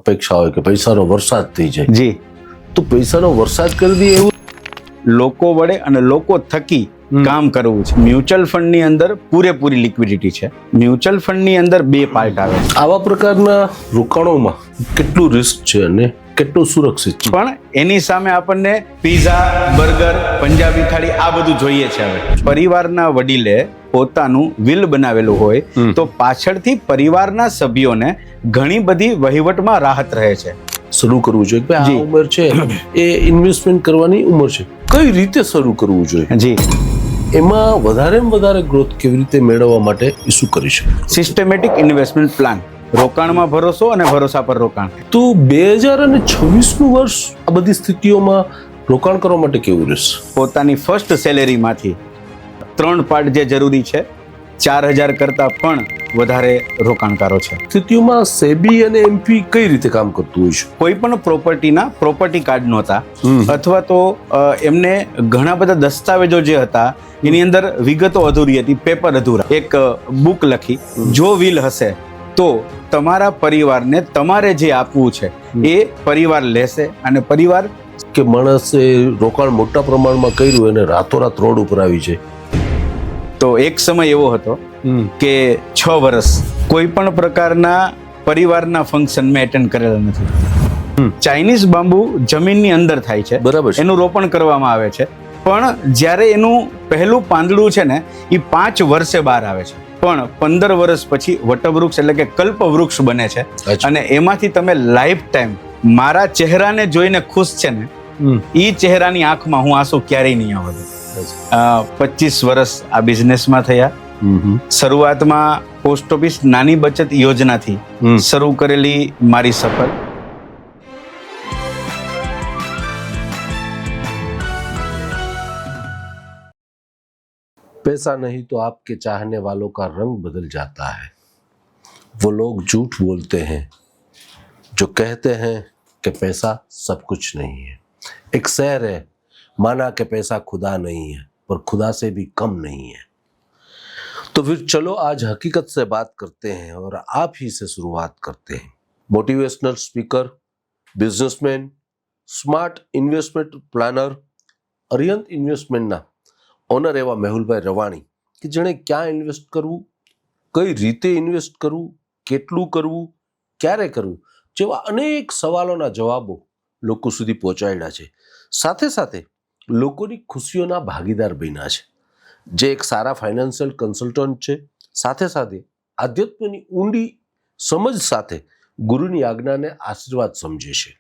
અપેક્ષા હોય કે પૈસાનો વરસાદ થઈ જાય, જી, તો પૈસાનો વરસાદ કરી દે એવું લોકો વડે અને લોકો થકી કામ કરવું છે. મ્યુચ્યુઅલ ફંડ ની અંદર પૂરેપૂરી લિક્વિડિટી છે. મ્યુચ્યુઅલ ફંડ ની અંદર બે પાર્ટ આવે છે, આવા પ્રકારના રોકાણોમાં કેટલું રિસ્ક છે અને કેટલું સુરક્ષિત છે? પણ એની સામે આપણને પીઝા, બર્ગર, પંજાબી થાળી આ બધું જોઈએ છે. હવે પરિવારના વડીલે પોતાનું વિલ બનાવેલું હોય તો પાછળથી પરિવારના સભ્યોને ઘણી બધી વહીવટમાં રાહત રહે છે. શરૂ કરવું જોઈએ કે આ જી. ઉંમર છે એ ઇન્વેસ્ટમેન્ટ કરવાની ઉંમર છે, કઈ રીતે શરૂ કરવું જોઈએ, જી, એમાં વધારેમાં વધારે ગ્રોથ કેવી રીતે મેળવવા માટે એ શું કરી શકે? સિસ્ટમેટિક ઇન્વેસ્ટમેન્ટ પ્લાન, રોકાણમાં ભરોસો અને ભરોસા પર રોકાણ. તો 2026નું વર્ષ આ બધી સ્થિતિઓમાં રોકાણ કરવા માટે કેવું રહેશે? પોતાની ફર્સ્ટ સેલેરીમાંથી 3 પાર્ટ જે જરૂરી છે, 4,000 કરતાં પણ વધારે રોકાણકારો છે. સ્થિતિઓમાં સેબી અને એમપી કઈ રીતે કામ કરતું હોય છે? કોઈ પણ પ્રોપર્ટીના પ્રોપર્ટી કાર્ડ નહોતા, અથવા તો એમને ઘણા બધા દસ્તાવેજો જે હતા એની અંદર વિગતો અધૂરી હતી, પેપર અધૂરા. એક બુક લખી, જો વિલ હશે તો તમારા પરિવારને તમારે જે આપવું છે એ પરિવાર લેશે, અને પરિવાર કે માણસે રોકાણ મોટા પ્રમાણમાં કર્યું અને રાતોરાત રોડ ઉપર આવી જાય. તો એક સમય એવો હતો કે 6 વર્ષ કોઈ પણ પ્રકારના પરિવારના ફંક્શન મેં એટેન્ડ કરેલા નથી. ચાઇનીઝ બાંબુ જમીનની અંદર થાય છે, બરાબર છે. એનું રોપણ કરવામાં આવે છે, પણ જ્યારે એનું પહેલું પાંદડું છે ને એ 5 વર્ષે બહાર આવે છે, પણ 15 વર્ષ પછી વટવૃક્ષ એટલે કે કલ્પ વૃક્ષ બને છે. અચ્છા. અને એમાંથી તમે લાઈફ ટાઈમ મારા ચહેરાને જોઈને ખુશ છે ને, એ ચહેરાની આંખમાં હું આંસુ ક્યારેય નહીં આવવા. 25 વર્ષ આ બિઝનેસમાં થયા. શરૂઆતમાં પોસ્ટ ઓફિસ નાની બચત યોજનાથી શરૂ કરેલી મારી સફર. पैसा नहीं तो आपके चाहने वालों का रंग बदल जाता है, वो लोग झूठ बोलते हैं जो कहते हैं कि पैसा सब कुछ नहीं है. एक शेर है, माना कि पैसा खुदा नहीं है पर खुदा से भी कम नहीं है. तो फिर चलो आज हकीकत से बात करते हैं और आप ही से शुरुआत करते हैं. Motivational speaker, businessman, smart investment planner, Ariyant ઇન્વેસ્ટમેન્ટના ઓનર એવા મેહુલભાઈ રવાણી કે જેણે ક્યાં ઇન્વેસ્ટ કરવું, કઈ રીતે ઇન્વેસ્ટ કરવું, કેટલું કરવું, ક્યારે કરવું જેવા અનેક સવાલોના જવાબો લોકો સુધી પહોંચાડ્યા છે. સાથે સાથે લોકોની ખુશીઓના ભાગીદાર બન્યા છે. જે એક સારા ફાઇનાન્શિયલ કન્સલ્ટન્ટ છે, સાથે સાથે આધ્યાત્મની ઊંડી સમજ સાથે ગુરુની આજ્ઞાને આશીર્વાદ સમજે છે.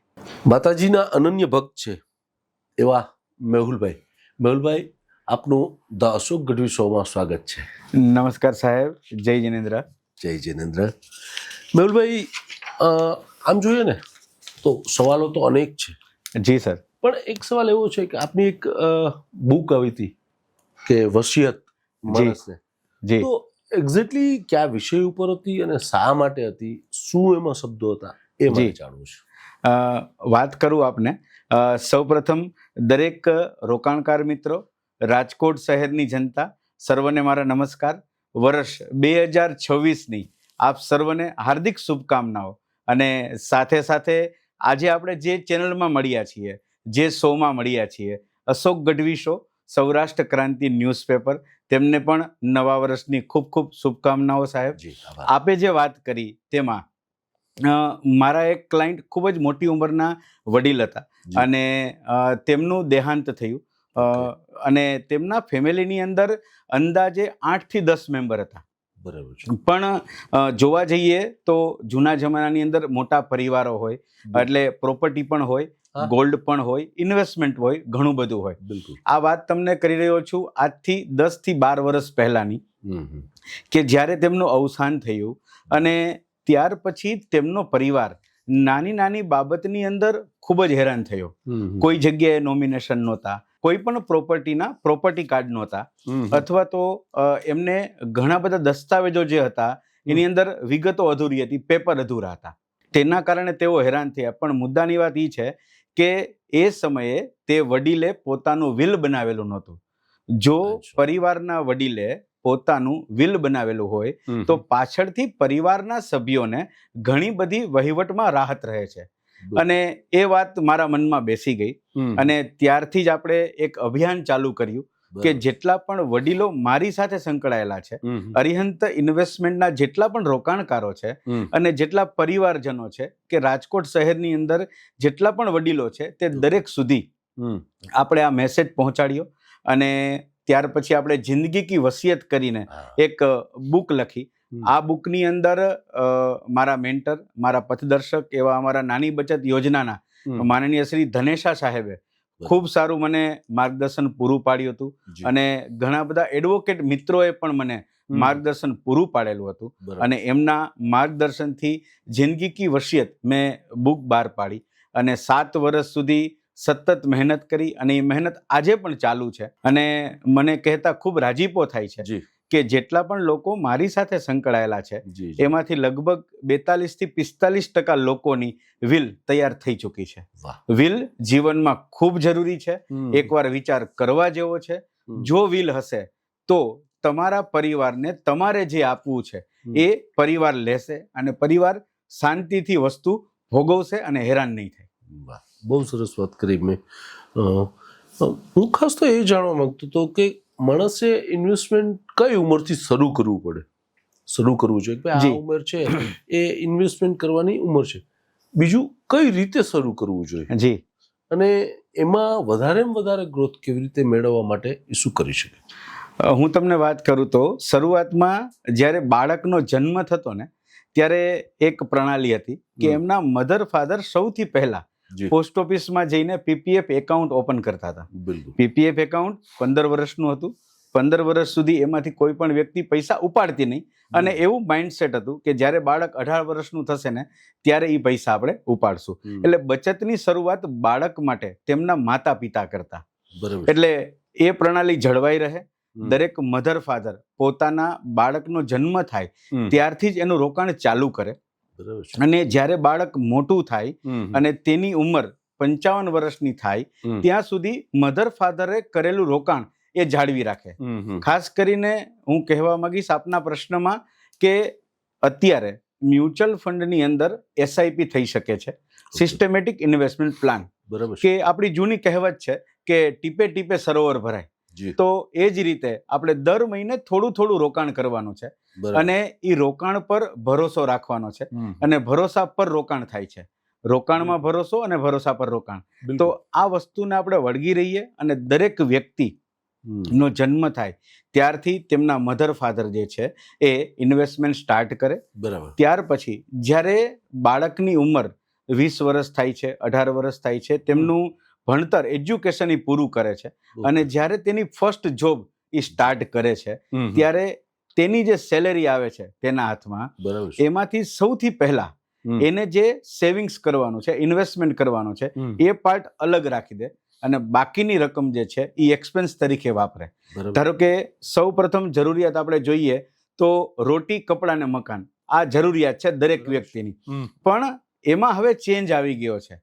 માતાજીના અનન્ય ભક્ત છે એવા મેહુલભાઈ. મેહુલભાઈ, આપનું ધ અશોક ગઢવી શોમાં સ્વાગત છે. નમસ્કાર સાહેબ, જય જિનેન્દ્ર. જય જિનેન્દ્ર. મેહુલભાઈ, આમ જોઈએ ને તો સવાલો તો અનેક છે, જી સર. પણ એક સવાલ એવો છે કે આપની એક બુક આવી હતી કે વસિયત માણસને, જી, તો એક્ઝેક્ટલી કયા વિષય ઉપર હતી અને શા માટે હતી, શું એમાં શબ્દો હતા, એ મને જાણવું છે. વાત કરું આપને, સૌપ્રથમ દરેક રોકાણકાર મિત્રો, રાજકોટ શહેરની જનતા, સર્વને મારા નમસ્કાર. વર્ષ 2026ની આપ સર્વને હાર્દિક શુભકામનાઓ. અને સાથે સાથે આજે આપણે જે ચેનલમાં મળ્યા છીએ, જે શોમાં મળ્યા છીએ, અશોક ગઢવી શો, સૌરાષ્ટ્ર ક્રાંતિ ન્યૂઝપેપર, તેમને પણ નવા વર્ષની ખૂબ ખૂબ શુભકામનાઓ સાહેબ. આપે જે વાત કરી તેમાં મારા એક ક્લાયન્ટ ખૂબ જ મોટી ઉંમરના વડીલ હતા અને તેમનું દેહાંત થયું. અને તેમના ફેમિલીની અંદર અંદાજે 8 થી 10 મેમ્બર હતા. બરાબર છે. પણ જોવા જઈએ તો જૂના જમાનાની અંદર મોટા પરિવારો હોય એટલે પ્રોપર્ટી પણ હોય, ગોલ્ડ પણ હોય, ઇન્વેસ્ટમેન્ટ હોય, ઘણું બધું હોય. બિલકુલ. આ વાત તમને કરી રહ્યો છું આજથી 10 થી 12 વર્ષ પહેલાની, કે જ્યારે તેમનું અવસાન થયું અને ત્યાર પછી તેમનો પરિવાર નાની નાની બાબતની અંદર ખૂબ જ હેરાન થયો. કોઈ જગ્યાએ નોમિનેશન નહોતા, કોઈ પણ પ્રોપર્ટીના પ્રોપર્ટી કાર્ડ નહોતા, અથવા તો એમને ઘણા બધા દસ્તાવેજો જે હતા એની અંદર વિગતો અધૂરી હતી, પેપર અધૂરા હતા. તેના કારણે તેઓ હેરાન થયા. પણ મુદ્દાની વાત એ છે કે એ સમયે તે વડીલે પોતાનું વિલ બનાવેલું નહોતું. જો પરિવારના વડીલે પોતાનું વિલ બનાવેલું હોય તો પાછળથી પરિવારના સભ્યોને ઘણી બધી વહીવટમાં રાહત રહે છે. અને એ વાત મારા મનમાં બેસી ગઈ અને ત્યારથી જ આપણે એક અભિયાન ચાલુ કર્યું કે જેટલા પણ વડીલો મારી સાથે સંકળાયેલા છે, અરિહંત ઇન્વેસ્ટમેન્ટના જેટલા પણ રોકાણકારો છે અને જેટલા પરિવારજનો છે કે રાજકોટ શહેરની અંદર જેટલા પણ વડીલો છે તે દરેક સુધી આપણે આ મેસેજ પહોંચાડ્યો. અને ત્યાર પછી આપણે જિંદગી કી વસિયત કરીને એક બુક લખી. આ બુકની અંદર મારા મેન્ટર, મારા પથદર્શક એવા અમારા નાની બચત યોજનાના માનનીય શ્રી ધનેશા સાહેબે ખૂબ સારું મને માર્ગદર્શન પૂરું પાડ્યું હતું. અને ઘણા બધા એડવોકેટ મિત્રોએ પણ મને માર્ગદર્શન પૂરું પાડેલું હતું. અને એમના માર્ગદર્શનથી જિંદગી કી વસિયત મેં બુક બહાર પાડી અને 7 વર્ષ સુધી સતત મહેનત કરી અને એ મહેનત આજે પણ ચાલુ છે. અને મને કહેતા ખૂબ રાજીપો થાય છે કે જેટલા પણ લોકો મારી સાથે સંકળાયેલા છે એમાંથી લગભગ 42 થી 45% લોકોની વિલ તૈયાર થઈ ચૂકી છે. વિલ જીવનમાં ખૂબ જરૂરી છે, એકવાર વિચાર કરવા જેવો છે. જો વિલ હશે તો તમારા પરિવારને તમારે જે આપવું છે એ પરિવાર લેશે અને પરિવાર શાંતિથી વસ્તુ ભોગવશે અને હેરાન નહીં થાય. બહુ સરસ વાત કરી. મેં હું ખાસ તો એ જાણવા માંગતો હતો કે માણસે ઇન્વેસ્ટમેન્ટ કઈ ઉંમરથી શરૂ કરવું પડે, શરૂ કરવું જોઈએ કે આ ઉંમર છે એ ઇન્વેસ્ટમેન્ટ કરવાની ઉંમર છે. બીજું કઈ રીતે શરૂ કરવું જોઈએ જી, અને એમાં વધારેમાં વધારે ગ્રોથ કેવી રીતે મેળવવા માટે એ શું કરી શકે? હું તમને વાત કરું તો શરૂઆતમાં જ્યારે બાળકનો જન્મ થતો ને ત્યારે એક પ્રણાલી હતી કે એમના મધર ફાધર સૌથી પહેલા પોસ્ટ ઓફિસમાં જઈને પીપીએફ એકાઉન્ટ ઓપન કરતા હતા. પીપીએફ એકાઉન્ટ 15 વર્ષનું હતું. 15 વર્ષ સુધી એમાંથી કોઈ પણ વ્યક્તિ પૈસા ઉપાડતી નહીં અને એવું માઇન્ડસેટ હતું કે જ્યારે બાળક 18 વર્ષનું થશે ને ત્યારે એ પૈસા આપણે ઉપાડશું. એટલે બચતની શરૂઆત બાળક માટે તેમના માતા પિતા કરતા. એટલે એ પ્રણાલી જળવાઈ રહે. દરેક મધર ફાધર પોતાના બાળકનો જન્મ થાય ત્યારથી જ એનું રોકાણ ચાલુ કરે. અને જ્યારે બાળક મોટું થાય અને તેની ઉંમર 55 વર્ષની થાય ત્યાં સુધી મધર ફાધરે કરેલું રોકાણ એ જાળવી રાખે. ખાસ કરીને હું કહેવા માંગીશ આપના પ્રશ્નમાં કે અત્યારે મ્યુચ્યુઅલ ફંડની અંદર એસઆઈપી થઈ શકે છે, સિસ્ટમેટિક ઇન્વેસ્ટમેન્ટ પ્લાન. કે આપણી જૂની કહેવત છે કે ટીપે ટીપે સરોવર ભરાય. તો એ જ રીતે આપણે દર મહિને થોડું થોડું રોકાણ કરવાનું છે અને એ રોકાણ પર ભરોસો રાખવાનો છે. અને ભરોસા પર રોકાણ થાય છે. રોકાણમાં ભરોસો અને ભરોસા પર રોકાણ. તો આ વસ્તુને આપણે વળગી રહીએ અને દરેક વ્યક્તિ નો જન્મ થાય ત્યારથી તેમના મધર ફાધર જે છે એ ઇન્વેસ્ટમેન્ટ સ્ટાર્ટ કરે. ત્યાર પછી જ્યારે બાળકની ઉંમર 20 વર્ષ થાય છે, 18 વર્ષ થાય છે, તેમનું ભણતર એજ્યુકેશન એ પૂરું કરે છે અને જ્યારે તેની ફર્સ્ટ જોબ એ સ્ટાર્ટ કરે છે ત્યારે તેની જે સેલેરી આવે છે તેના હાથમાં, એમાંથી સૌથી પહેલા એને જે સેવિંગ્સ કરવાનું છે, ઇન્વેસ્ટમેન્ટ કરવાનું છે એ પાર્ટ અલગ રાખી દે અને બાકીની રકમ જે છે એ એક્સપેન્સ તરીકે વાપરે. ધારો કે સૌ પ્રથમ જરૂરિયાત આપણે જોઈએ તો રોટી, કપડાં ને મકાન, આ જરૂરિયાત છે દરેક વ્યક્તિની. પણ એમાં હવે ચેન્જ આવી ગયો છે.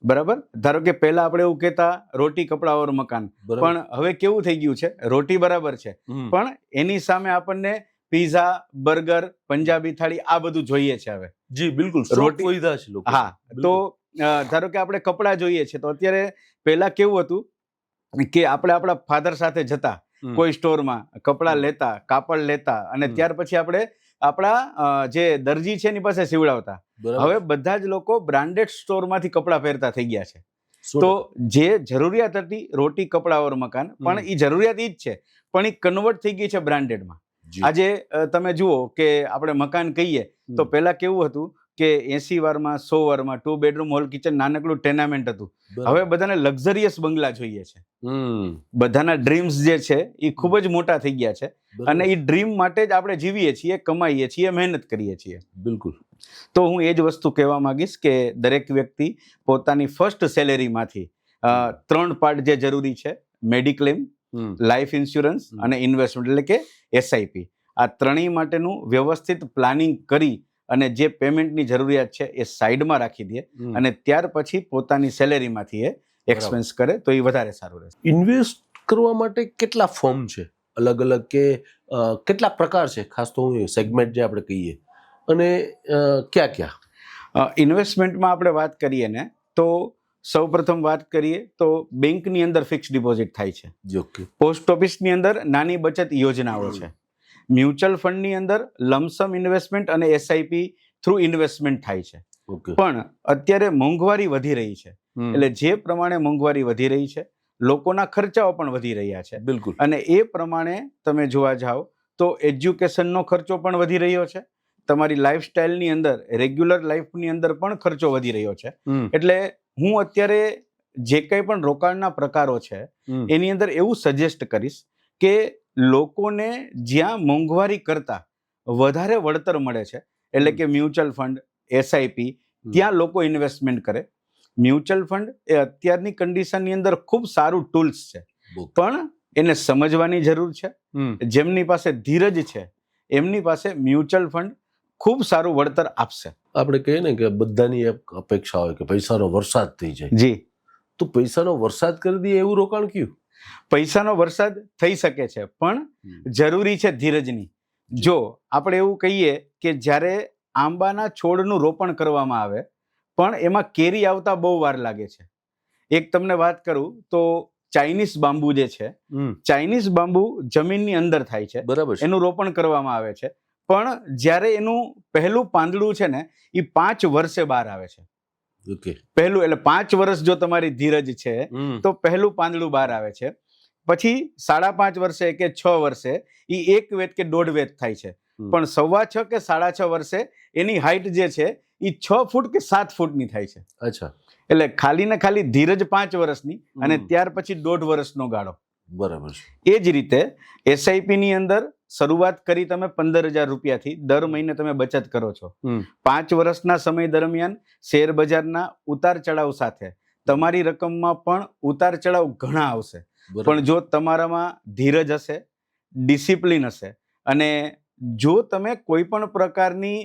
બરાબર. ધારો કે પહેલા આપણે એવું કહેતા રોટી, કપડા ઓર મકાન, પણ હવે કેવું થઈ ગયું છે, રોટી બરાબર છે પણ એની સામે આપણને પીઝા, બર્ગર, પંજાબી થાળી આ બધું જોઈએ છે હવે. જી બિલકુલ, રોટી વધ્યા છે લોકો. હા, તો ધારો કે આપણે કપડા જોઈએ છે તો અત્યારે પહેલા કેવું હતું કે આપણે આપણા ફાધર સાથે જતા કોઈ સ્ટોરમાં, કપડા લેતા, કાપડ લેતા અને ત્યાર પછી આપણે આપણા જે દરજી છે એની પાસે સીવડાવતા. હવે બધા જ લોકો બ્રાન્ડેડ સ્ટોરમાંથી કપડા પહેરતા થઈ ગયા છે. તો જે જરૂરિયાત હતી રોટી, કપડા ઓર મકાન, પણ એ જરૂરિયાત ઈ જ છે પણ એ કન્વર્ટ થઈ ગઈ છે બ્રાન્ડેડમાં. આજે તમે જુઓ કે આપણે મકાન કહીએ તો પહેલા કેવું હતું કે 80 વારમાં, 100 વારમાં 2 બેડરૂમ હોલ કિચન નાનકડું ટેનામેન્ટ હતું. હવે બધાને લક્ઝરિયસ બંગલા જોઈએ છે. બધાના ડ્રીમ્સ જે છે એ ખૂબ જ મોટા થઈ ગયા છે અને એ ડ્રીમ માટે જ આપણે જીવીએ છીએ, કમાઈએ છીએ, મહેનત કરીએ છીએ. બિલકુલ. તો હું એ જ વસ્તુ કહેવા માંગીશ કે દરેક વ્યક્તિ પોતાની ફર્સ્ટ સેલેરીમાંથી 3 પાર્ટ જે જરૂરી છે, મેડિક્લેમ, લાઈફ ઇન્સ્યોરન્સ અને ઇન્વેસ્ટમેન્ટ એટલે કે એસઆઈપી, આ ત્રણેય માટેનું વ્યવસ્થિત પ્લાનિંગ કરી અને જે પેમેન્ટની જરૂરિયાત છે એ સાઈડમાં રાખી દે અને ત્યાર પછી પોતાની સેલેરીમાંથી એ એક્સપેન્સ કરે તો એ વધારે સારું રહેશે. ઇન્વેસ્ટ કરવા માટે કેટલા ફોર્મ છે? અલગ અલગ કે કેટલા પ્રકાર છે, ખાસ તો હું સેગમેન્ટ જે આપણે કહીએ, અને ક્યાં ક્યાં? ઇન્વેસ્ટમેન્ટમાં આપણે વાત કરીએ ને તો સૌપ્રથમ વાત કરીએ તો બેંકની અંદર ફિક્સ ડિપોઝિટ થાય છે. ઓકે. પોસ્ટ ઓફિસની અંદર નાની બચત યોજનાઓ છે. મ્યુચ્યુઅલ ફંડની અંદર લમસમ ઇન્વેસ્ટમેન્ટ અને એસઆઈપી થ્રુ ઇન્વેસ્ટમેન્ટ થાય છે. ઓકે. પણ અત્યારે મોંઘવારી વધી રહી છે, એટલે જે પ્રમાણે મોંઘવારી વધી રહી છે, લોકોના ખર્ચાઓ પણ વધી રહ્યા છે. બિલકુલ. અને એ પ્રમાણે તમે જોવા જાઓ તો એજ્યુકેશનનો ખર્ચો પણ વધી રહ્યો છે. તમારી લાઈફસ્ટાઈલની અંદર, રેગ્યુલર લાઈફની અંદર પણ ખર્ચો વધી રહ્યો છે. એટલે હું અત્યારે જે કંઈ પણ રોકાણના પ્રકારો છે એની અંદર એવું સજેસ્ટ કરીશ કે લોકોને જ્યાં મોંઘવારી કરતા વધારે વળતર મળે છે, એટલે કે મ્યુચ્યુઅલ ફંડ, એસઆઈપી, ત્યાં લોકો ઇન્વેસ્ટમેન્ટ કરે. મ્યુચ્યુઅલ ફંડ એ અત્યારની કન્ડિશનની અંદર ખૂબ સારું ટૂલ્સ છે, પણ એને સમજવાની જરૂર છે. જેમની પાસે ધીરજ છે એમની પાસે મ્યુચ્યુઅલ ફંડ ખૂબ સારું વળતર આપશે. આપણે કહીએ ને કે બધાની એક અપેક્ષા હોય કે પૈસાનો વરસાદ થઈ જાય. જી. તો પૈસાનો વરસાદ કરી દઈએ એવું રોકાણ કયું? પૈસાનો વરસાદ થઈ શકે છે, પણ જરૂરી છે ધીરજની. જો આપણે એવું કહીએ કે જ્યારે આંબાના છોડનું રોપણ કરવામાં આવે પણ એમાં કેરી આવતા બહુ વાર લાગે છે. એક તમને વાત કરું તો ચાઇનીઝ બાંબુ જે છે, ચાઇનીઝ બાંબુ જમીનની અંદર થાય છે, બરાબર. એનું રોપણ કરવામાં આવે છે, પણ જ્યારે એનું પહેલું પાંદડું છે ને એ 5 વર્ષે બહાર આવે છે. ઓકે. પહેલું, એટલે 5 વર્ષ જો તમારી ધીરજ છે તો પહેલું પાંદડું બહાર આવે છે. પછી 5.5 વર્ષે કે 6 વર્ષે એ 1 વેત કે 1.5 વેત થાય છે. પણ 6.25 કે 6.5 વર્ષે એની હાઈટ જે છે એ 6 ફૂટ કે 7 ફૂટની થાય છે. અચ્છા. એટલે ખાલી ને ખાલી ધીરજ 5 વર્ષની અને ત્યાર પછી 1.5 વર્ષનો ગાળો. બરાબર. એ જ રીતે એસઆઈપી ની અંદર શરૂઆત કરી તમે 15,000 રૂપિયાથી દર મહિને તમે બચત કરો છો. 5 વર્ષના સમય દરમિયાન શેર બજારના ઉતાર ચઢાવ સાથે તમારી રકમમાં પણ ઉતાર ચઢાવ ઘણા આવશે. પણ જો તમારામાં ધીરજ હશે, ડિસિપ્લિન હશે, અને જો તમે કોઈ પણ પ્રકારની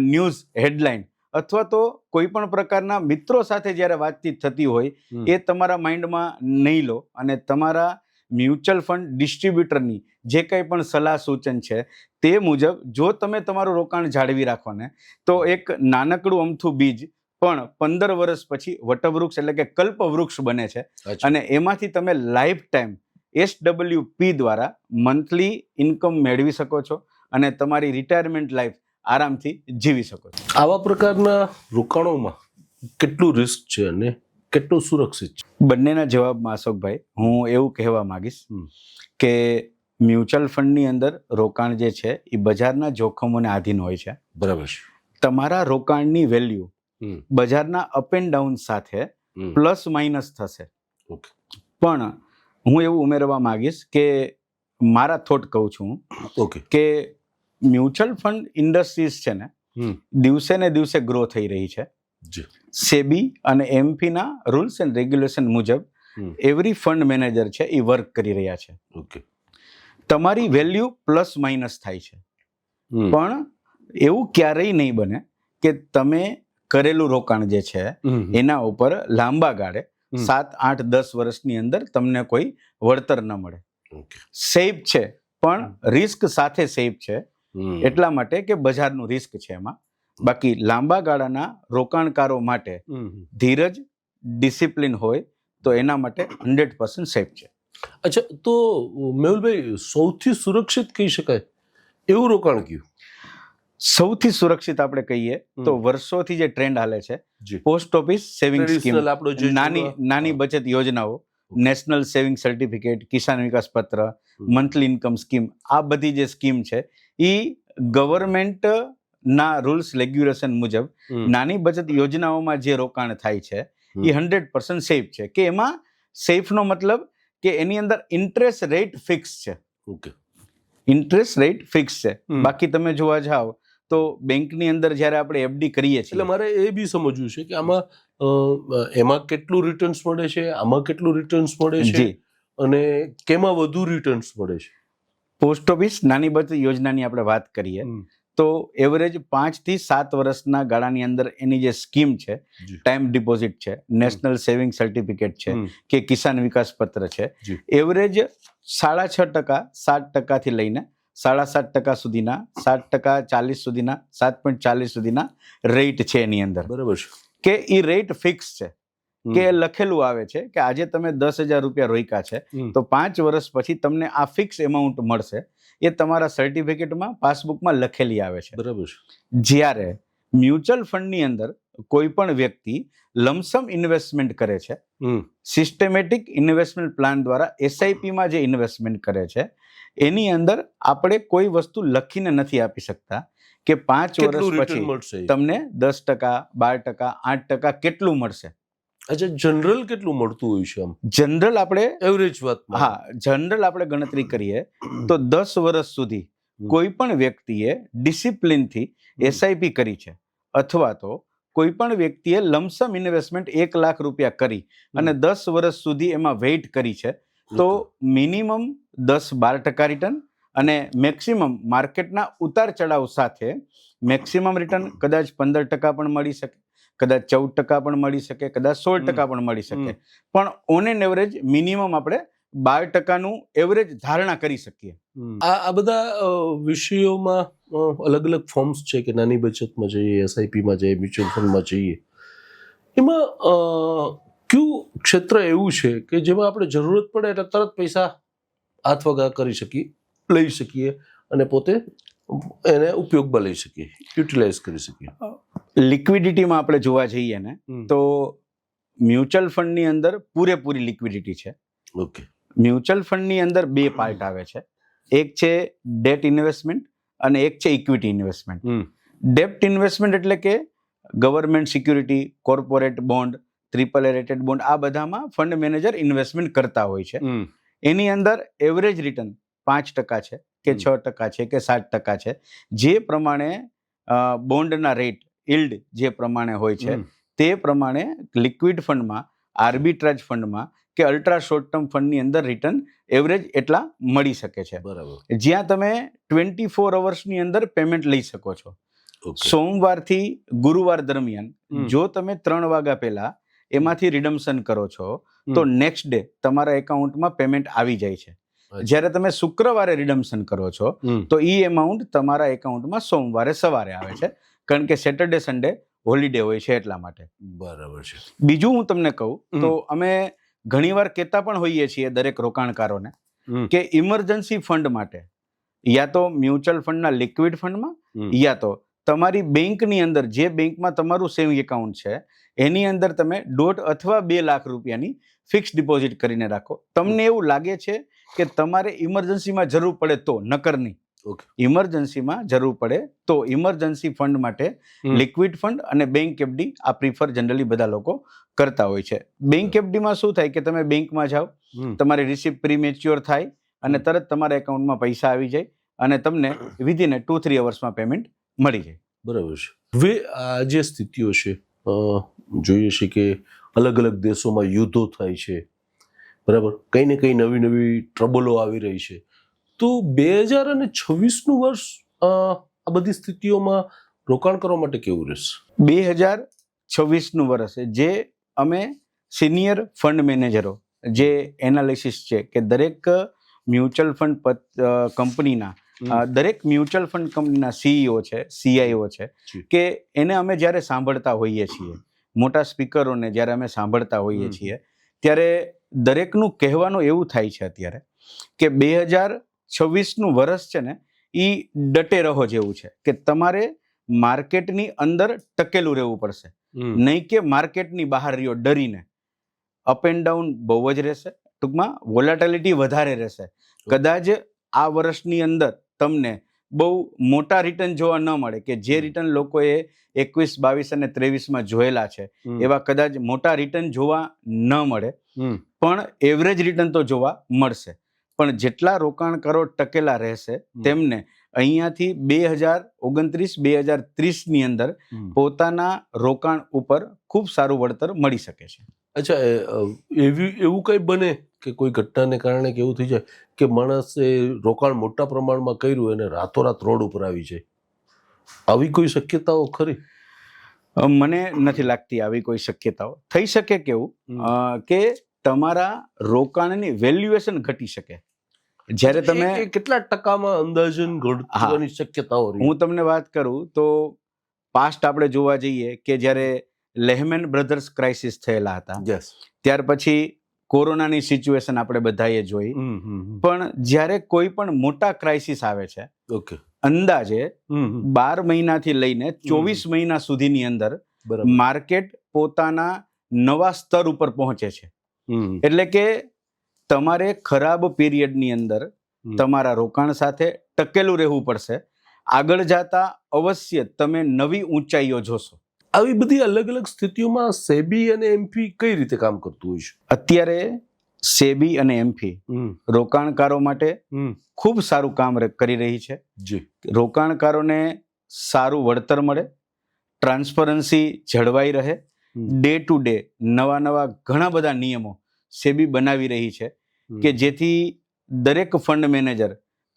ન્યૂઝ હેડલાઇન અથવા તો કોઈ પણ પ્રકારના મિત્રો સાથે જ્યારે વાતચીત થતી હોય એ તમારા માઇન્ડમાં નહીં લો અને તમારા મ્યુચ્યુઅલ ફંડ ડિસ્ટ્રીબ્યુટરની જે કંઈ પણ સલાહ સૂચન છે તે મુજબ જો તમે તમારું રોકાણ જાળવી રાખો ને તો એક નાનકડું અમથું બીજ પણ 15 વર્ષ પછી વટવૃક્ષ એટલે કે કલ્પવૃક્ષ બને છે. અને એમાંથી તમે લાઈફ ટાઈમ SWP દ્વારા મંથલી ઇન્કમ મેળવી શકો છો અને તમારી રિટાયરમેન્ટ લાઈફ આરામથી જીવી શકો છો. આવા પ્રકારના રોકાણોમાં કેટલું રિસ્ક છે અને કેટલું સુરક્ષિત છે? બંનેના જવાબમાં અશોકભાઈ હું એવું કહેવા માંગીશ કે મ્યુચ્યુઅલ ફંડની અંદર રોકાણ જે છે એ બજારના જોખમોને આધીન હોય છે. બરાબર. તમારા રોકાણની વેલ્યુ બજારના અપ એન્ડ ડાઉન સાથે પ્લસ માઇનસ થશે. પણ હું એવું ઉમેરવા માંગીશ કે મારા થોટ કહું છું કે મ્યુચ્યુઅલ ફંડ ઇન્ડસ્ટ્રીઝ છે ને દિવસે ને દિવસે ગ્રો થઈ રહી છે. સેબી અને એમપી ના રૂલ્સ એન્ડ રેગ્યુલેશન મુજબ એવરી ફંડ મેનેજર છે એ વર્ક કરી રહ્યા છે. તમારી વેલ્યુ પ્લસ માઇનસ થાય છે, પણ એવું ક્યારેય નહીં બને કે તમે કરેલું રોકાણ જે છે એના ઉપર લાંબા ગાળે 7, 8, 10 વર્ષની અંદર તમને કોઈ વળતર ન મળે. સેફ છે પણ રિસ્ક સાથે સેફ છે, એટલા માટે કે બજારનું રિસ્ક છે એમાં. બાકી લાંબા ગાળાના રોકાણકારો માટે ધીરજ, ડિસિપ્લિન હોય તો એના માટે 100% સેફ છે. અચ્છા, તો મેહુલભાઈ સૌથી સુરક્ષિત કહી શકાય એવું રોકાણ કયું? સૌથી સુરક્ષિત આપણે કહીએ તો વર્ષોથી જે ટ્રેન્ડ હાલે છે પોસ્ટ ઓફિસ સેવિંગ સ્કીમ, નાની બચત યોજનાઓ, નેશનલ સેવિંગ સર્ટિફિકેટ, કિસાન વિકાસ પત્ર, મંથલી ઇન્કમ સ્કીમ, આ બધી જે સ્કીમ છે એ ગવર્મેન્ટ ના રૂલ્સ રેગ્યુલેશન મુજબ નાની બચત યોજનાઓમાં જે રોકાણ થાય છે એ 100% સેફ છે. કે એમાં સેફનો મતલબ કે એની અંદર ઇન્ટરેસ્ટ રેટ ફિક્સ છે. ઇન્ટરેસ્ટ રેટ ફિક્સ છે. બાકી તમે જોવા જાઓ તો બેંકની અંદર જ્યારે આપણે એફડી કરીએ છીએ, એટલે મારે એ બી સમજવું છે કે આમાં એમાં કેટલું રિટર્ન્સ મળે છે, આમાં કેટલું રિટર્ન્સ મળે છે અને કેમાં વધુ રિટર્ન્સ મળે છે? પોસ્ટ ઓફિસ નાની બચત યોજનાની આપણે વાત કરીએ તો એવરેજ 5 થી 7 વર્ષના ગાળાની અંદર એની જે સ્કીમ છે, જી. ટાઈમ ડિપોઝિટ છે, નેશનલ સેવિંગ સર્ટિફિકેટ છે કે કિસાન વિકાસ પત્ર છે, જી. એવરેજ 6.5%, 7% લઈને 7.5% સુધીના, 7%, 40 સુધીના, 7.40 સુધીના રેટ છે એની અંદર. બરાબર છે. કે એ રેટ ફિક્સ છે, કે લખેલું આવે છે કે આજે તમે 10,000 રૂપિયા રોક્યા છે તો 5 વર્ષ પછી તમને આ ફિક્સ એમાઉન્ટ મળશે. એ તમારા સર્ટિફિકેટમાં, પાસબુકમાં લખેલી આવે છે. બરાબર છે. જ્યારે મ્યુચ્યુઅલ ફંડની અંદર કોઈ પણ વ્યક્તિ લમસમ ઇન્વેસ્ટમેન્ટ કરે છે, સિસ્ટમેટિક ઇન્વેસ્ટમેન્ટ પ્લાન દ્વારા એસઆઈપીમાં જે ઇન્વેસ્ટમેન્ટ કરે છે, એની અંદર આપણે કોઈ વસ્તુ લખીને નથી આપી શકતા કે 5 વર્ષ પછી મળશે તમને 10%, 12%, 8% કેટલું મળશે. અચ્છા, જનરલ કેટલું મળતું હોય છે? આમ જનરલ આપણે એવરેજ વાત, જનરલ આપણે ગણતરી કરીએ તો 10 વર્ષ સુધી કોઈ પણ વ્યક્તિએ ડિસિપ્લિનથી એસઆઈપી કરી છે, અથવા તો કોઈ પણ વ્યક્તિએ લમસમ ઇન્વેસ્ટમેન્ટ 1 લાખ રૂપિયા કરી અને 10 વર્ષ સુધી એમાં વેઇટ કરી છે, તો મિનિમમ 10-12% રિટર્ન અને મેક્સિમમ માર્કેટના ઉતાર ચઢાવ સાથે મેક્સિમમ રિટર્ન કદાચ 15% પણ મળી શકે, કદાચ 14% પણ મળી શકે, કદાચ 16% પણ મળી શકે, પણ ઓન એન એવરેજ મિનિમમ આપણે 12%નું એવરેજ ધારણા કરી શકીએ. આ બધા વિષયોમાં અલગ અલગ ફોર્મ્સ છે કે નાની બચતમાં જઈએ, એસઆઈપીમાં જઈએ, મ્યુચ્યુઅલ ફંડમાં જઈએ, એમાં કયું ક્ષેત્ર એવું છે કે જેમાં આપણે જરૂરત પડે એટલે તરત પૈસા હાથ વગા કરી શકીએ, લઈ શકીએ અને પોતે એને ઉપયોગમાં લઈ શકીએ, યુટિલાઇઝ કરી શકીએ? લિક્વિડિટીમાં આપણે જોવા જઈએ ને તો મ્યુચ્યુઅલ ફંડની અંદર પૂરેપૂરી લિક્વિડિટી છે. ઓકે. મ્યુચ્યુઅલ ફંડની અંદર 2 પાર્ટ આવે છે. એક છે ડેટ ઇન્વેસ્ટમેન્ટ અને એક છે ઇક્વિટી ઇન્વેસ્ટમેન્ટ. ડેટ ઇન્વેસ્ટમેન્ટ એટલે કે government security, corporate bond, AAA rated bond, આ બધામાં ફંડ મેનેજર ઇન્વેસ્ટમેન્ટ કરતા હોય છે. એની અંદર એવરેજ રિટર્ન 5% છે કે 6% છે કે 7% છે, જે પ્રમાણે બોન્ડના રેટ, યીલ્ડ જે પ્રમાણે હોય છે તે પ્રમાણે લિક્વિડ ફંડમાં, આર્બિટ્રાજ ફંડમાં કે અલ્ટ્રા શોર્ટ ટર્મ ફંડની અંદર રિટર્ન એવરેજ એટલા મળી શકે છે. બરાબર. જ્યાં તમે 24 અવર્સની અંદર પેમેન્ટ લઈ શકો છો. સોમવારથી ગુરુવાર દરમિયાન જો તમે 3 વાગ્યા પહેલા એમાંથી રિડમ્શન કરો છો તો નેક્સ્ટ ડે તમારા એકાઉન્ટમાં પેમેન્ટ આવી જાય છે. જ્યારે તમે શુક્રવારે રિડમ્શન કરો છો તો ઈ એમાઉન્ટ તમારા એકાઉન્ટમાં સોમવારે સવારે આવે છે, કારણ કે સેટરડે સન્ડે હોલિડે હોય છે એટલા માટે. બરાબર છે. બીજું હું તમને કહું તો અમે ઘણીવાર કહેતા પણ હોઈએ છીએ દરેક રોકાણકારોને કે ઇમરજન્સી ફંડ માટે યા તો મ્યુચ્યુઅલ ફંડના લિક્વિડ ફંડમાં યા તો તમારી બેંકની અંદર, જે બેંકમાં તમારું સેવિંગ એકાઉન્ટ છે એની અંદર તમે 1.5 અથવા 2 લાખ રૂપિયાની ફિક્સ ડિપોઝિટ કરીને રાખો. તમને એવું લાગે છે કે તમારે ઇમરજન્સીમાં જરૂર પડે તો, નકર નહીં. ઇમરજન્સીમાં જરૂર પડે તો ઇમરજન્સી ફંડ માટે લિક્વિડ ફંડ અને બેંક એફડી આ પ્રિફર જનરલી બધા લોકો કરતા હોય છે. બેંક એફડીમાં શું થાય કે તમે બેંકમાં જાઓ, તમારી રિસિપ્ટ પ્રીમેચ્યોર થાય અને તરત તમારા એકાઉન્ટમાં પૈસા આવી જાય અને તમને વિધિન 2-3 અવર્સમાં પેમેન્ટ મળી જાય. બરાબર છે. હવે આ જે સ્થિતિઓ છે, જોઈએ છે કે અલગ અલગ દેશોમાં યુદ્ધો થાય છે, બરાબર, કંઈ ને કંઈ નવી નવી ટ્રબલો આવી રહી છે, તો 2026નું વર્ષ આ બધી સ્થિતિઓમાં રોકાણ કરવા માટે કેવું રહેશે? 2026નું વર્ષ જે અમે સિનિયર ફંડ મેનેજરો જે એનાલિસિસ છે કે દરેક મ્યુચ્યુઅલ ફંડ કંપનીના, દરેક મ્યુચ્યુઅલ ફંડ કંપનીના સીઈઓ છે, સીઆઈઓ છે, કે એને અમે જ્યારે સાંભળતા હોઈએ છીએ, મોટા સ્પીકરોને જ્યારે અમે સાંભળતા હોઈએ છીએ, ત્યારે દરેકનું કહેવાનું એવું થાય છે અત્યારે કે 2026નું વર્ષ છે ને એ ડટે રહો જેવું છે, કે તમારે માર્કેટની અંદર ટકેલું રહેવું પડશે, નહીં કે માર્કેટની બહાર રહ્યો ડરીને. અપ એન્ડ ડાઉન બહુ જ રહેશે, ટૂંકમાં વોલેટિલિટી વધારે રહેશે. કદાચ આ વર્ષની અંદર તમને બહુ મોટા રિટર્ન જોવા ન મળે, કે જે રિટર્ન લોકોએ 21, 22 અને 23માં જોયેલા છે એવા કદાચ મોટા રિટર્ન જોવા ન મળે, પણ એવરેજ રિટર્ન તો જોવા મળશે. પણ જેટલા રોકાણકારો ટકેલા રહેશે તેમને અહીંયાથી 2029-2030ની અંદર પોતાના રોકાણ ઉપર ખૂબ સારું વળતર મળી શકે છે. અચ્છા, એવું કંઈ બને કે કોઈ ઘટનાને કારણે કે એવું થઈ જાય કે માણસે રોકાણ મોટા પ્રમાણમાં કર્યું અને રાતોરાત રોડ ઉપર આવી જાય? આવી કોઈ શક્યતાઓ ખરી? મને નથી લાગતી આવી કોઈ શક્યતાઓ. થઈ શકે કેવું કે તમારા રોકાણની વેલ્યુએશન ઘટી શકે. જ્યારે તમે એ કેટલા ટકામાં અંદાજન ઘટવાની શક્યતાઓ રહી? હું તમને વાત કરું તો પાસ્ટ આપણે જોવા જઈએ કે જ્યારે લેહમેન બ્રધર્સ ક્રાઇસિસ થયેલા હતા, યસ, ત્યાર ત્યાર પછી કોરોનાની સિચ્યુએશન આપણે બધાએ જોઈ. પણ જ્યારે કોઈ પણ મોટા ક્રાઇસિસ આવે છે, ઓકે, અંદાજે 12 મહિનાથી લઈને 24 મહિના સુધીની અંદર બરાબર, માર્કેટ પોતાના નવા સ્તર ઉપર પહોંચે છે. એટલે કે તમારે ખરાબ પીરિયડની અંદર તમારા રોકાણ સાથે ટકેલું રહેવું પડશે. આગળ જતા અવશ્ય તમે નવી ઊંચાઈઓ જોશો. આવી બધી અલગ અલગ સ્થિતિઓમાં સેબી અને એમ્ફી કઈ રીતે કામ કરતું હોય છે? અત્યારે સેબી અને એમ્ફી રોકાણકારો માટે ખૂબ સારું કામ કરી રહી છે. જી, રોકાણકારોને સારું વળતર મળે, ટ્રાન્સપરન્સી જળવાઈ રહે. ડે ટુ ડે નવા ઘણા બધા નિયમો સેબી બનાવી રહી છે કે જેથી દરેક ફંડ મેનેજર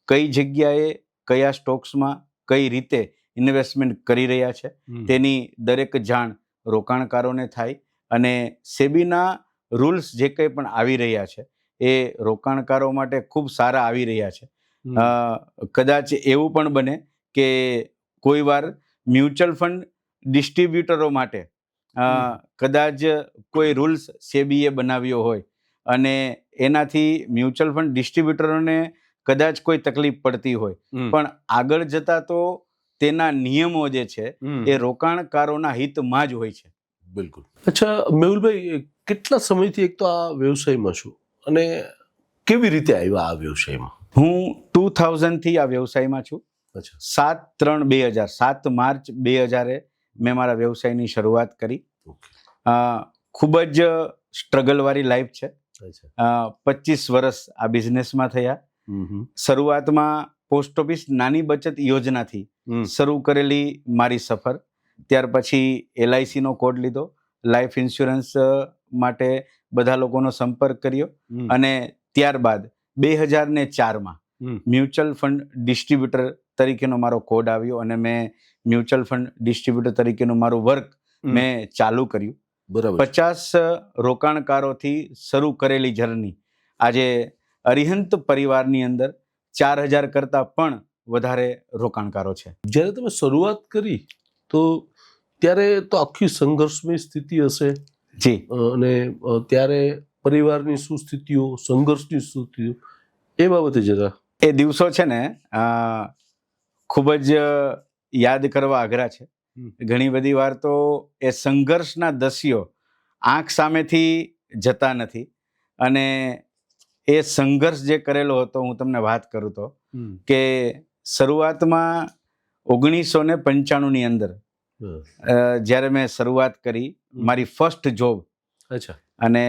કઈ જગ્યાએ કયા સ્ટોક્સમાં કઈ રીતે ઇન્વેસ્ટમેન્ટ કરી રહ્યા છે તેની દરેક જાણ રોકાણકારોને થાય. અને સેબીના રૂલ્સ જે કંઈ પણ આવી રહ્યા છે એ રોકાણકારો માટે ખૂબ સારા આવી રહ્યા છે. કદાચ એવું પણ બને કે કોઈ વાર મ્યુચ્યુઅલ ફંડ ડિસ્ટ્રીબ્યુટરો માટે કદાચ કોઈ રૂલ્સ સેબીએ બનાવ્યો હોય અને એનાથી મ્યુચ્યુઅલ ફંડ ડિસ્ટ્રીબ્યુટરોને કદાચ કોઈ તકલીફ પડતી હોય, પણ આગળ જતા તો તેના નિયમો જે છે એ રોકાણકારોના હિતમાં જ હોય છે. બિલકુલ. અચ્છા મેહુલભાઈ, કેટલા સમયથી એક તો આ વ્યવસાયમાં છો અને કેવી રીતે આવ્યા આ વ્યવસાયમાં? હું 2000 થી આ વ્યવસાયમાં છું. અચ્છા, 7 માર્ચ 2000 મેં મારા વ્યવસાયની શરૂઆત કરી. ખૂબ જ સ્ટ્રગલ વાળી લાઈફ છે. 25 વર્ષ આ બિઝનેસમાં થયા. શરૂઆતમાં પોસ્ટ ઓફિસ નાની બચત યોજનાથી શરૂ કરેલી મારી સફર. ત્યાર પછી LIC નો કોડ લીધો, લાઈફ ઇન્સ્યોરન્સ માટે બધા લોકોનો સંપર્ક કર્યો અને ત્યારબાદ 2004માં મ્યુચ્યુઅલ ફંડ ડિસ્ટ્રીબ્યુટર તરીકેનો મારો કોડ આવ્યો અને મેં મ્યુચ્યુઅલ ફંડ ડિસ્ટ્રીબ્યુટર તરીકેનું મારું વર્ક મેં ચાલુ કર્યું. બરાબર. 50 રોકાણકારોથી શરૂ કરેલી જર્ની આજે અરિહંત પરિવારની અંદર 4000 કરતાં પણ વધારે રોકાણકારો છે. જ્યારે તમે શરૂઆત કરી તો ત્યારે તો આખી સંઘર્ષમય સ્થિતિ હશે. જી. અને ત્યારે પરિવારની શું સ્થિતિઓ, સંઘર્ષની સ્થિતિઓ, એ બાબતે જરા. એ દિવસો છે ને ખૂબ જ યાદ કરવા અઘરા છે. ઘણી બધી વાર તો એ સંઘર્ષના દસ્યો આંખ સામેથી જતા નથી. અને એ સંઘર્ષ જે કરેલો હતો, હું તમને વાત કરું તો કે શરૂઆતમાં 1995ની અંદર જ્યારે મેં શરૂઆત કરી મારી ફર્સ્ટ જોબ, અચ્છા, અને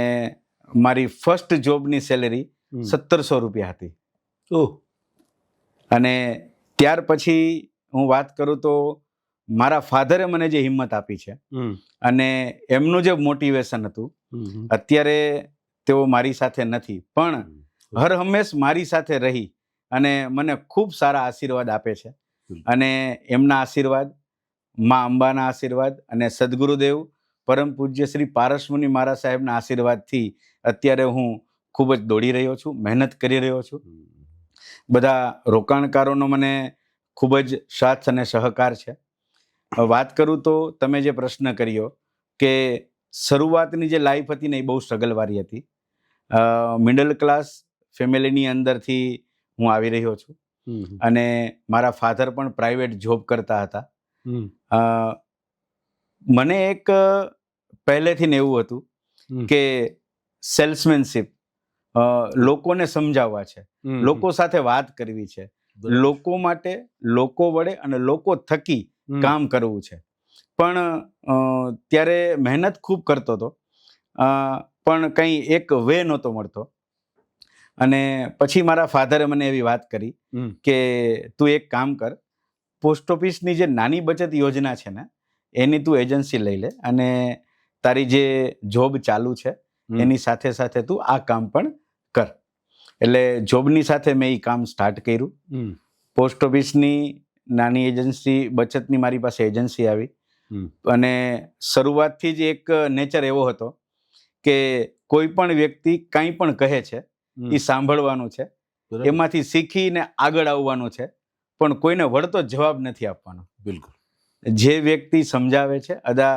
મારી ફર્સ્ટ જોબની સેલેરી 1700 રૂપિયા હતી. અને ત્યાર પછી હું વાત કરું તો મારા ફાધરે મને જે હિંમત આપી છે અને એમનું જે મોટિવેશન હતું, અત્યારે તેઓ મારી સાથે નથી પણ હર હંમેશ મારી સાથે રહી અને મને ખૂબ સારા આશીર્વાદ આપે છે. અને એમના આશીર્વાદ, મા અંબાના આશીર્વાદ અને સદગુરુદેવ પરમ પૂજ્ય શ્રી પારસમુનિ મહારાજ સાહેબના આશીર્વાદથી અત્યારે હું ખૂબ જ દોડી રહ્યો છું, મહેનત કરી રહ્યો છું. બધા રોકાણકારોનો મને ખૂબ જ સાથ અને સહકાર છે. વાત કરું તો તમે જે પ્રશ્ન કર્યો કે શરૂઆતની જે લાઈફ હતી ને એ બહુ સ્ટ્રગલવાળી હતી. મિડલ ક્લાસ ફેમિલીની અંદરથી હું આવી રહ્યો છું અને મારા ફાધર પણ પ્રાઇવેટ જોબ કરતા હતા. મને એક પહેલેથી ને એવું હતું કે સેલ્સમેનશીપ, લોકોને સમજાવવા છે, લોકો સાથે વાત કરવી છે, લોકો માટે, લોકો વડે અને લોકો થકી કામ કરવું છે. પણ ત્યારે મહેનત ખૂબ કરતો હતો પણ કંઈ એક વે નહોતો મળતો. અને પછી મારા ફાધરે મને એવી વાત કરી કે તું એક કામ કર, પોસ્ટ ઓફિસની જે નાની બચત યોજના છે ને એની તું એજન્સી લઈ લે અને તારી જે જોબ ચાલુ છે એની સાથે સાથે તું આ કામ પણ કર. એટલે જોબની સાથે મેં એ કામ સ્ટાર્ટ કર્યું. પોસ્ટ ઓફિસની નાની એજન્સી બચતની મારી પાસે એજન્સી આવી. હમ. અને શરૂઆતથી જ એક નેચર એવો હતો કે કોઈ પણ વ્યક્તિ કંઈ પણ કહે છે એ સાંભળવાનું છે, બરાબર. એમાંથી શીખીને આગળ આવવાનું છે, પણ કોઈને વળતો જવાબ નથી આપવાનો. બિલકુલ. જે વ્યક્તિ સમજાવે છે, અદા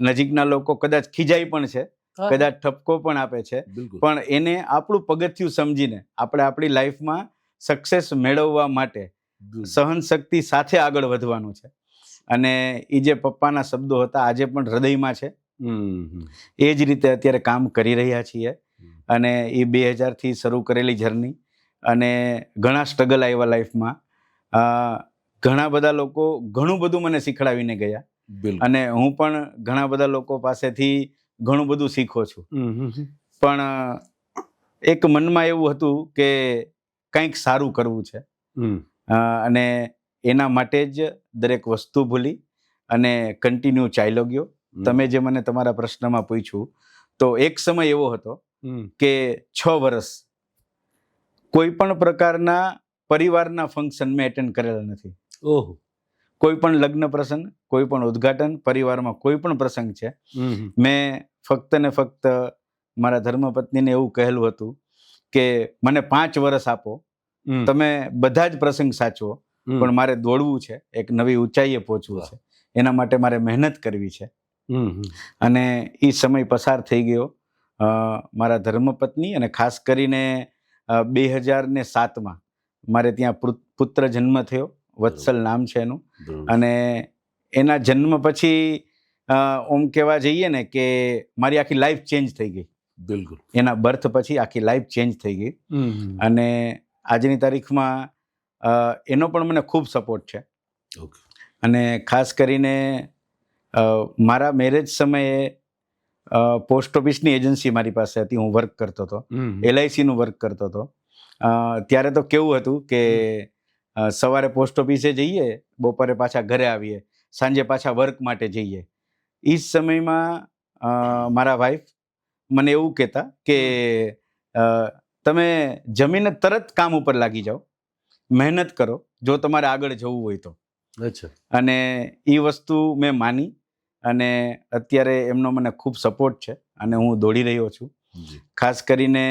નજીકના લોકો કદાચ ખીજાય પણ છે, હા, કદાચ ઠપકો પણ આપે છે, બિલકુલ. પણ એને આપણું પગથિયું સમજીને આપણે આપણી લાઈફમાં સક્સેસ મેળવવા માટે બિલકુલ. સહન શક્તિ સાથે આગળ વધવાનું છે. અને એ જે પપ્પાના શબ્દો હતા આજે પણ હૃદયમાં છે. હમ. એ જ રીતે અત્યારે કામ કરી રહ્યા છીએ. અને એ 2000થી શરૂ કરેલી જર્ની અને ઘણા સ્ટ્રગલ આવ્યા લાઈફમાં. ઘણા બધા લોકો ઘણું બધું મને શીખડાવીને ગયા બિલકુલ. અને હું પણ ઘણા બધા લોકો પાસેથી ઘણું બધું શીખો છું. પણ એક મનમાં એવું હતું કે કંઈક સારું કરવું છે. અને એના માટે જ દરેક વસ્તુ ભૂલી અને કન્ટિન્યુ ચાલ્યો ગયો. તમે જે મને તમારા પ્રશ્નમાં પૂછ્યું તો એક સમય એવો હતો કે 6 વર્ષ કોઈ પણ પ્રકારના પરિવારના ફંક્શન મેં એટેન્ડ કરેલા નથી. ઓહો. કોઈ પણ લગ્ન પ્રસંગ, કોઈ પણ ઉદ્ઘાટન, પરિવારમાં કોઈ પણ પ્રસંગ છે, મેં ફક્ત ને ફક્ત મારા ધર્મપત્નીને એવું કહેલું હતું કે મને 5 વર્ષ આપો, તમે બધા જ પ્રસંગ સાચવો, પણ મારે દોડવું છે, એક નવી ઊંચાઈએ પહોંચવું છે, એના માટે મારે મહેનત કરવી છે. અને એ સમય પસાર થઈ ગયો. મારા ધર્મપત્ની અને ખાસ કરીને 2007માં મારે ત્યાં પુત્ર જન્મ થયો. વત્સલ નામ છે એનું. અને એના જન્મ પછી ઓમ કહેવા જઈએ ને કે મારી આખી લાઈફ ચેન્જ થઈ ગઈ. બિલકુલ. એના બર્થ પછી આખી લાઈફ ચેન્જ થઈ ગઈ. અને આજની તારીખમાં એનો પણ મને ખૂબ સપોર્ટ છે. અને ખાસ કરીને મારા મેરેજ સમયે પોસ્ટ ઓફિસની એજન્સી મારી પાસે હતી, હું વર્ક કરતો હતો, LICનું વર્ક કરતો હતો. ત્યારે તો કેવું હતું કે સવારે પોસ્ટ ઓફિસે જઈએ, બપોરે પાછા ઘરે આવીએ, સાંજે પાછા વર્ક માટે જઈએ. એ સમયમાં મારા વાઈફ મને એવું કહેતા કે તમે જમીને તરત કામ ઉપર લાગી જાઓ, મહેનત કરો જો તમારે આગળ જવું હોય તો. અચ્છા. અને એ વસ્તુ મેં માની અને અત્યારે એમનો મને ખૂબ સપોર્ટ છે અને હું દોડી રહ્યો છું. ખાસ કરીને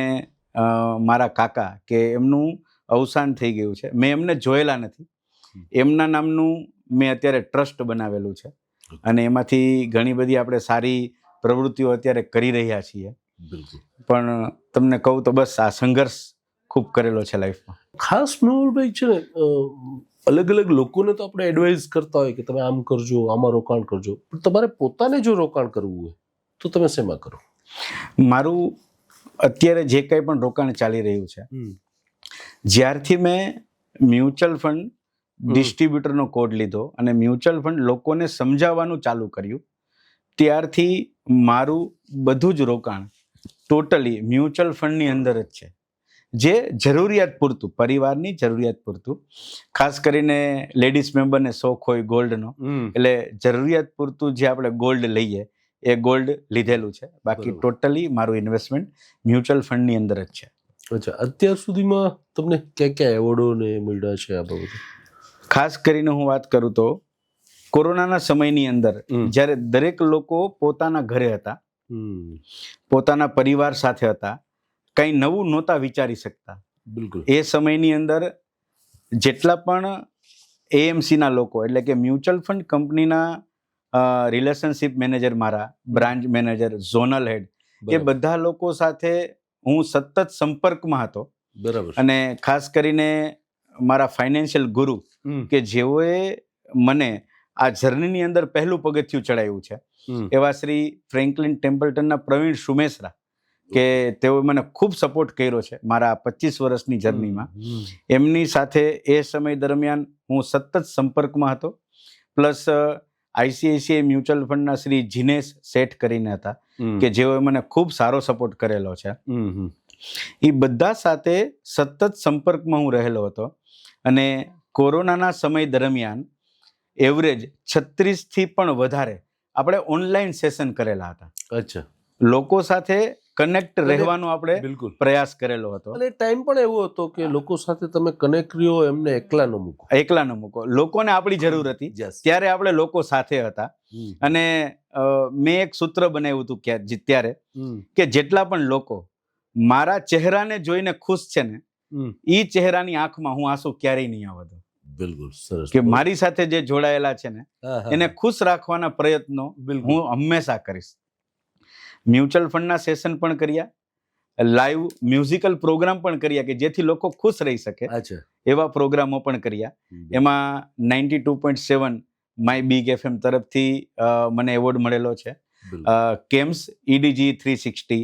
મારા કાકા કે એમનું અવસાન થઈ ગયું છે, મેં એમને જોયેલા નથી. એમના નામનું મેં અત્યારે ટ્રસ્ટ બનાવેલું છે અને એમાંથી ઘણી બધી આપણે સારી પ્રવૃત્તિઓ અત્યારે કરી રહ્યા છીએ. પણ તમને કહું તો બસ આ સંઘર્ષ ખૂબ કરેલો છે લાઈફમાં. ખાસ મેહુલભાઈ છે ને, અલગ અલગ લોકોને તો આપણે એડવાઇઝ કરતા હોય કે તમે આમ કરજો, આમાં રોકાણ કરજો, પણ તમારે પોતાને જો રોકાણ કરવું હોય તો તમે શેમાં કરો? મારું અત્યારે જે કંઈ પણ રોકાણ ચાલી રહ્યું છે, જ્યારથી મેં મ્યુચ્યુઅલ ફંડ ડિસ્ટ્રીબ્યુટરનો કોડ લીધો અને મ્યુચ્યુઅલ ફંડ લોકોને સમજાવવાનું ચાલુ કર્યું, ત્યારથી મારું બધું જ રોકાણ ટોટલી મ્યુચ્યુઅલ ફંડની અંદર જ છે. જે જરૂરિયાત પૂરતું, પરિવારની જરૂરિયાત પૂરતું, ખાસ કરીને લેડીઝ મેમ્બરને શોખ હોય ગોલ્ડનો, એટલે જરૂરિયાત પૂરતું જે આપણે ગોલ્ડ લઈએ એ ગોલ્ડ લીધેલું છે. બાકી ટોટલી મારું ઇન્વેસ્ટમેન્ટ મ્યુચ્યુઅલ ફંડની અંદર જ છે. અચ્છા. અત્યાર સુધીમાં તમને ક્યાં ક્યાં એવોર્ડો ને મળ્યા છે આ બાબતે? ખાસ કરીને હું વાત કરું તો કોરોનાના સમયની અંદર જ્યારે દરેક લોકો પોતાના ઘરે હતા, પોતાના પરિવાર સાથે હતા, કંઈ નવું નહોતા વિચારી શકતા. બિલકુલ. એ સમયની અંદર જેટલા પણ AMCના લોકો એટલે કે મ્યુચ્યુઅલ ફંડ કંપનીના રિલેશનશિપ મેનેજર, મારા બ્રાન્ચ મેનેજર, ઝોનલ હેડ, એ બધા લોકો સાથે હું સતત સંપર્કમાં હતો. બરાબર. અને ખાસ કરીને મારા ફાઇનાન્શિયલ ગુરુ કે જેઓએ મને આ જર્નીની અંદર પહેલું પગથિયું ચડાવ્યું છે, એવા શ્રી ફ્રેન્કલિન ટેમ્પલ્ટનના પ્રવીણ સુમેશરા, કે તેઓએ મને ખૂબ સપોર્ટ કર્યો છે મારા 25 વર્ષની જર્નીમાં. એમની સાથે એ સમય દરમિયાન હું સતત સંપર્કમાં હતો. પ્લસ ICICI મ્યુચ્યુઅલ ફંડના શ્રી જીનેશ શેઠ કરીને હતા કે જેઓએ મને ખૂબ સારો સપોર્ટ કરેલો છે. એ બધા સાથે સતત સંપર્કમાં હું રહેલો હતો. અને કોરોનાના સમય દરમિયાન એવરેજ 36થી પણ વધારે આપણે ઓનલાઈન સેશન કરેલા હતા. અચ્છા. લોકો સાથે કનેક્ટ રહેવાનો આપણે બિલકુલ. પ્રયાસ કરેલો હતો. અને ટાઈમ પણ એવો હતો કે લોકો સાથે તમે કનેક્ટ રહ્યો, એમને એકલા ન મૂકો. એકલા ન મૂકો, લોકોને આપણી જરૂર હતી Yes. ત્યારે આપણે લોકો સાથે હતા. અને મેં એક સૂત્ર બનાવ્યું હતું ત્યારે કે જેટલા પણ લોકો મારા ચહેરાને જોઈને ખુશ છે ને, ઈ ચહેરાની આંખમાં હું આંસુ ક્યારેય નહીં આવવા દઉં. બિલકુલ સરસ. કે મારી સાથે જે જોડાયેલા છે ને એને ખુશ રાખવાના પ્રયત્નો બિલકુલ. હું હંમેશા કરીશ. મ્યુચ્યુઅલ ફંડના સેશન પણ કર્યા, લાઈવ મ્યુઝિકલ પ્રોગ્રામ પણ કર્યા કે જેથી લોકો ખુશ રહી શકે અચ્છા. એવા પ્રોગ્રામો પણ કર્યા. એમાં 92.7 માય બિગ એફએમ તરફથી મને એવોર્ડ મળેલો છે. કેમ્સ EDG 360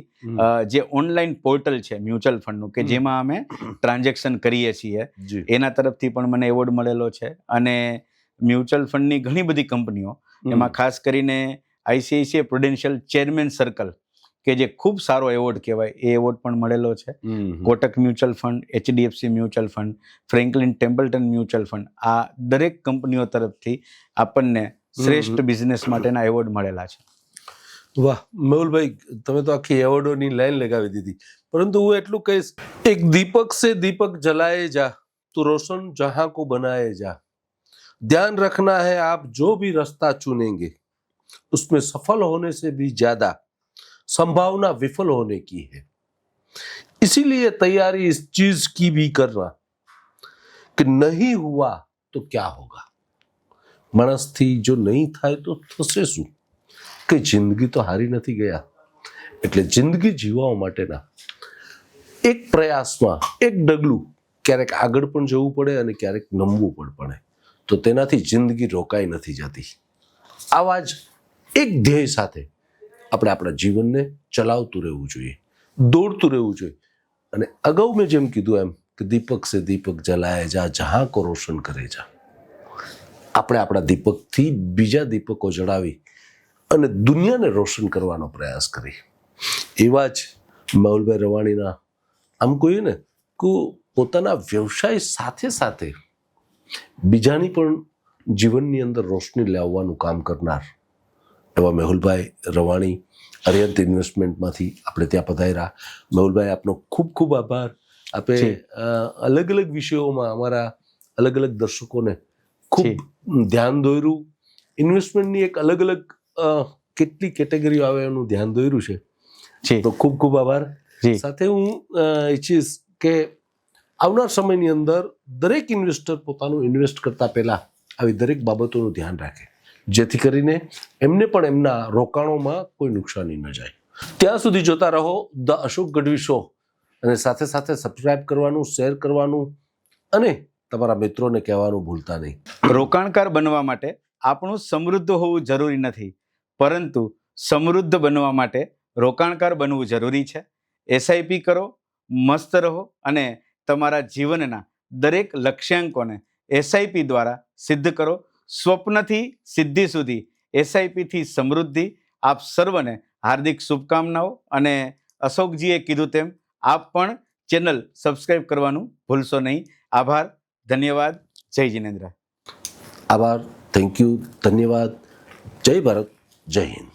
જે ઓનલાઈન પોર્ટલ છે મ્યુચ્યુઅલ ફંડનું કે જેમાં અમે ટ્રાન્ઝેક્શન કરીએ છીએ, એના તરફથી પણ મને એવોર્ડ મળેલો છે. અને મ્યુચ્યુઅલ ફંડની ઘણી બધી કંપનીઓ, એમાં ખાસ કરીને ICICI પ્રુડેન્શિયલ ચેરમેન સર્કલ કે જે ખૂબ સારો એવોર્ડ કહેવાય, એ એવોર્ડ પણ મળેલો છે. Kotak mutual fund, HDFC mutual fund, Franklin Templeton mutual fund, આ દરેક કંપનીઓ તરફથી આપણને શ્રેષ્ઠ બિઝનેસ માટેના એવોર્ડ મળેલા છે. વાહ મેહુલભાઈ, તમે તો આખી એવોર્ડોની લાઈન લગાવી દીધી. પરંતુ હું એટલું કહીશ, એક દીપક સે દીપક જલાए જા, તું રોશન જહાं को बनाए जा, ध्यान रखना है आप जो भी रास्ता चुनेंगे उसमें सफल होने से भी ज्यादा संभावना विफल होने की है. इसीलिए तैयारी इस चीज की भी करना कि नहीं हुआ तो क्या होगा. માણસથી જો નહીં થાય તો થશે શું, કે જિંદગી તો હારી નથી ગયા. એટલે જિંદગી જીવવા માટેના એક પ્રયાસમાં એક ડગલું ક્યારેક આગળ પણ જવું પડે અને ક્યારેક નમવું પણ પડે, તો તેનાથી જિંદગી રોકાઈ નથી જતી. આવા જ એક ધ્યેય સાથે આપણે આપણા જીવનને ચલાવતું રહેવું જોઈએ, દોડતું રહેવું જોઈએ. અને અગાઉ મેં જેમ કીધું એમ કે દીપક સે દીપક જલાએ જા, જહાં કો રોશન કરે જા. આપણે આપણા દીપકથી બીજા દીપકો જડાવી અને દુનિયાને રોશન કરવાનો પ્રયાસ કરી. એવા જ મેહુલભાઈ રવાણીના આમ કહીએ ને કે પોતાના વ્યવસાય સાથે સાથે બીજાની પણ જીવનની અંદર રોશની લાવવાનું કામ કરનાર એવા મેહુલભાઈ રવાણી અરિહંત ઇન્વેસ્ટમેન્ટમાંથી આપણે ત્યાં પધાર્યા. મેહુલભાઈ, આપનો ખૂબ ખૂબ આભાર. આપે અલગ અલગ વિષયોમાં અમારા અલગ અલગ દર્શકોને ખૂબ ધ્યાન દોર્યું. ઇન્વેસ્ટમેન્ટની એક અલગ અલગ કેટલી કેટેગરીઓ આવે એનું ધ્યાન દોર્યું છે. તો ખૂબ ખૂબ આભાર. સાથે હું ઈચ્છીશ કે આવનાર સમયની અંદર દરેક ઇન્વેસ્ટર પોતાનું ઇન્વેસ્ટ કરતા પહેલા આવી દરેક બાબતોનું ધ્યાન રાખે, જેથી કરીને એમને પણ એમના રોકાણોમાં કોઈ નુકસાની ન જાય. ત્યાં સુધી જોતા રહો ધ અશોક ગઢવી શો, અને સાથે સાથે સબસ્ક્રાઇબ કરવાનું, શેર કરવાનું અને તમારા મિત્રોને કહેવાનું ભૂલતા નહીં. રોકાણકાર બનવા માટે આપણું સમૃદ્ધ હોવું જરૂરી નથી, પરંતુ સમૃદ્ધ બનવા માટે રોકાણકાર બનવું જરૂરી છે. SIP કરો, મસ્ત રહો અને તમારા જીવનના દરેક લક્ષ્યાંકોને SIP દ્વારા સિદ્ધ કરો. સ્વપ્નથી સિદ્ધિ સુધી, SIP થી સમૃદ્ધિ. આપ સર્વને હાર્દિક શુભકામનાઓ. અને અશોકજીએ કીધું તેમ આપ પણ ચેનલ સબસ્ક્રાઇબ કરવાનું ભૂલશો નહીં. આભાર, ધન્યવાદ. જય જિનેન્દ્ર. આભાર, થેન્ક યુ, ધન્યવાદ. જય ભારત, જય હિન્દ.